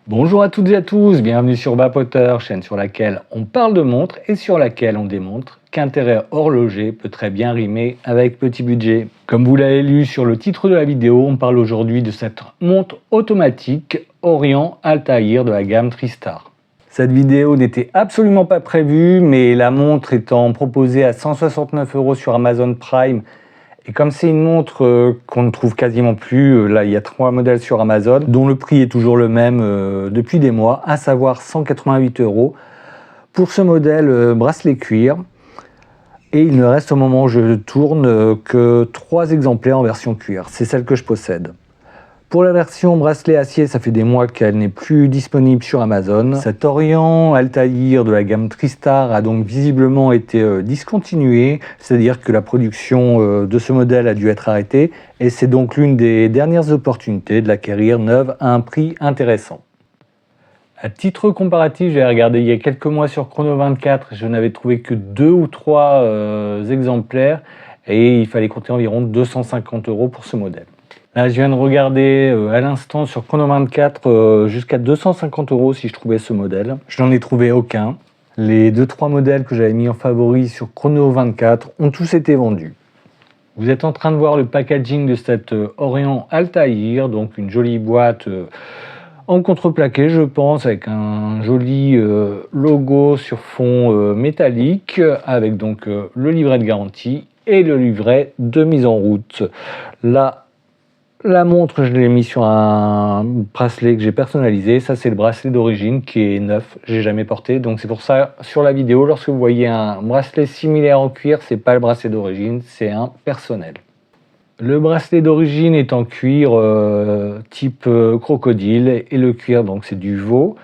Bonjour à toutes et à tous, bienvenue sur Vapoteur, chaîne sur laquelle on parle de montres et sur laquelle on démontre qu'intérêt horloger peut très bien rimer avec petit budget. Comme vous l'avez lu sur le titre de la vidéo, on parle aujourd'hui de cette montre automatique Orient Altaïr de la gamme Tristar. Cette vidéo n'était absolument pas prévue, mais la montre étant proposée à 169 € sur Amazon Prime, et comme c'est une montre qu'on ne trouve quasiment plus, là il y a 3 modèles sur Amazon, dont le prix est toujours le même depuis des mois, à savoir 188 € pour ce modèle bracelet cuir. Et il ne reste au moment où je tourne que 3 exemplaires en version cuir, c'est celle que je possède. Pour la version bracelet acier, ça fait des mois qu'elle n'est plus disponible sur Amazon. Cet Orient Altaïr de la gamme Tristar a donc visiblement été discontinué, c'est-à-dire que la production de ce modèle a dû être arrêtée, et c'est donc l'une des dernières opportunités de l'acquérir neuve à un prix intéressant. À titre comparatif, j'ai regardé il y a quelques mois sur Chrono24, je n'avais trouvé que 2 ou 3 exemplaires, et il fallait compter environ 250 € pour ce modèle. Là, je viens de regarder à l'instant sur Chrono24 jusqu'à 250 € si je trouvais ce modèle. Je n'en ai trouvé aucun. Les 2-3 modèles que j'avais mis en favori sur Chrono24 ont tous été vendus. Vous êtes en train de voir le packaging de cette Orient Altaïr, donc une jolie boîte en contreplaqué, je pense, avec un joli logo sur fond métallique, avec donc le livret de garantie et le livret de mise en route. Là, la montre, je l'ai mis sur un bracelet que j'ai personnalisé. Ça, c'est le bracelet d'origine qui est neuf. J'ai jamais porté. Donc, c'est pour ça, sur la vidéo, lorsque vous voyez un bracelet similaire en cuir, c'est pas le bracelet d'origine, c'est un personnel. Le bracelet d'origine est en cuir type crocodile et le cuir, donc c'est du veau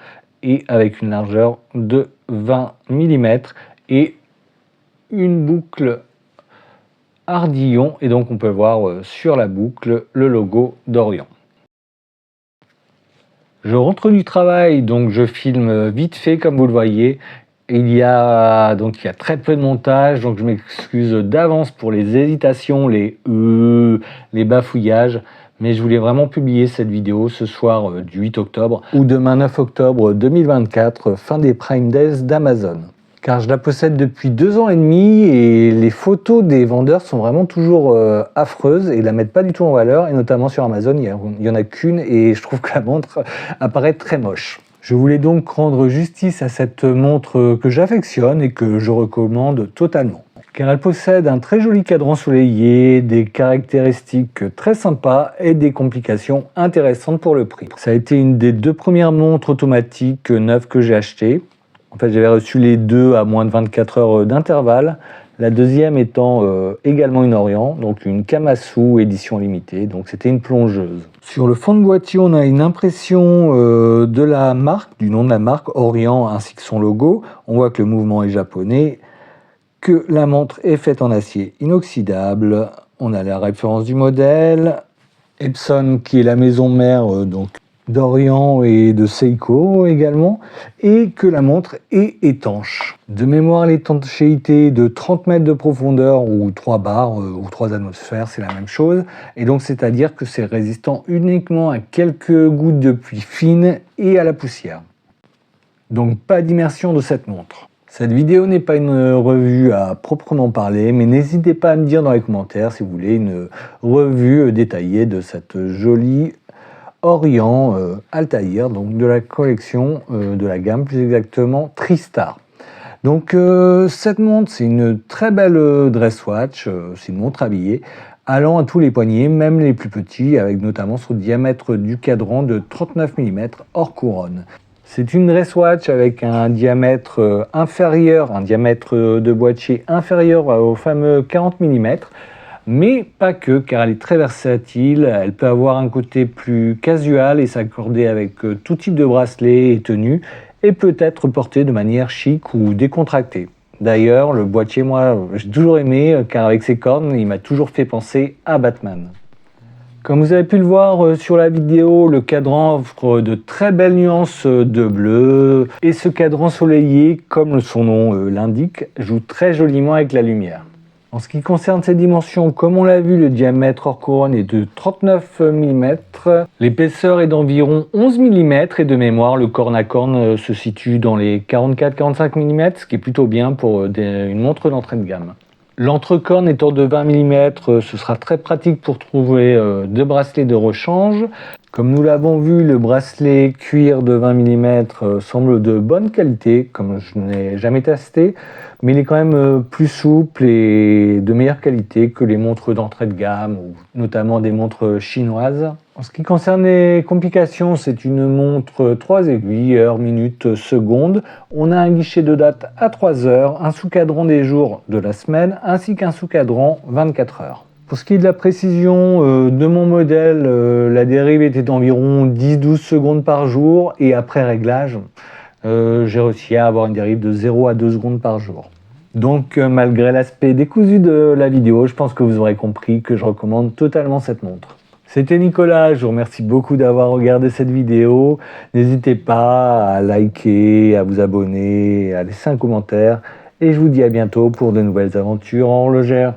et avec une largeur de 20 mm et une boucle Ardillon, et donc on peut voir sur la boucle le logo d'Orient. Je rentre du travail, donc je filme vite fait comme vous le voyez. Il y a très peu de montage, donc je m'excuse d'avance pour les hésitations, les bafouillages, mais je voulais vraiment publier cette vidéo ce soir du 8 octobre ou demain 9 octobre 2024, fin des Prime Days d'Amazon. Car je la possède depuis 2 ans et demi et les photos des vendeurs sont vraiment toujours affreuses et la mettent pas du tout en valeur, et notamment sur Amazon, il y en a qu'une et je trouve que la montre apparaît très moche. Je voulais donc rendre justice à cette montre que j'affectionne et que je recommande totalement. Car elle possède un très joli cadran soleillé, des caractéristiques très sympas et des complications intéressantes pour le prix. Ça a été une des 2 premières montres automatiques neuves que j'ai achetées. En fait, j'avais reçu les 2 à moins de 24 heures d'intervalle. La deuxième étant également une Orient, donc une Kamasu édition limitée, donc c'était une plongeuse. Sur le fond de boîtier, on a une impression de la marque, du nom de la marque, Orient, ainsi que son logo. On voit que le mouvement est japonais, que la montre est faite en acier inoxydable. On a la référence du modèle, Epson qui est la maison mère d'Orient et de Seiko également, et que la montre est étanche. De mémoire, l'étanchéité de 30 mètres de profondeur ou 3 bars ou 3 atmosphères, c'est la même chose, et donc c'est-à-dire que c'est résistant uniquement à quelques gouttes de pluie fine et à la poussière. Donc pas d'immersion de cette montre. Cette vidéo n'est pas une revue à proprement parler, mais n'hésitez pas à me dire dans les commentaires si vous voulez une revue détaillée de cette jolie Orient Altaïr, donc de la collection de la gamme, plus exactement Tristar. Donc cette montre, c'est une très belle dress watch, c'est une montre habillée, allant à tous les poignets, même les plus petits, avec notamment son diamètre du cadran de 39 mm hors couronne. C'est une dress watch avec un diamètre inférieur, un diamètre de boîtier inférieur au fameux 40 mm, mais pas que, car elle est très versatile. Elle peut avoir un côté plus casual et s'accorder avec tout type de bracelet et tenue, et peut être portée de manière chic ou décontractée. D'ailleurs, le boîtier, moi, j'ai toujours aimé, car avec ses cornes, il m'a toujours fait penser à Batman. Comme vous avez pu le voir sur la vidéo, le cadran offre de très belles nuances de bleu, et ce cadran soleillé, comme son nom l'indique, joue très joliment avec la lumière. En ce qui concerne ses dimensions, comme on l'a vu, le diamètre hors couronne est de 39 mm, l'épaisseur est d'environ 11 mm et de mémoire, le corne à corne se situe dans les 44-45 mm, ce qui est plutôt bien pour une montre d'entrée de gamme. L'entrecorne étant de 20 mm, ce sera très pratique pour trouver deux bracelets de rechange. Comme nous l'avons vu, le bracelet cuir de 20 mm semble de bonne qualité, comme je n'ai jamais testé, mais il est quand même plus souple et de meilleure qualité que les montres d'entrée de gamme, ou notamment des montres chinoises. En ce qui concerne les complications, c'est une montre 3 aiguilles, heure, minute, seconde. On a un guichet de date à 3 heures, un sous-cadran des jours de la semaine, ainsi qu'un sous-cadran 24 heures. Pour ce qui est de la précision de mon modèle, la dérive était d'environ 10-12 secondes par jour et après réglage, j'ai réussi à avoir une dérive de 0 à 2 secondes par jour. Donc malgré l'aspect décousu de la vidéo, je pense que vous aurez compris que je recommande totalement cette montre. C'était Nicolas, je vous remercie beaucoup d'avoir regardé cette vidéo. N'hésitez pas à liker, à vous abonner, à laisser un commentaire et je vous dis à bientôt pour de nouvelles aventures en horlogère.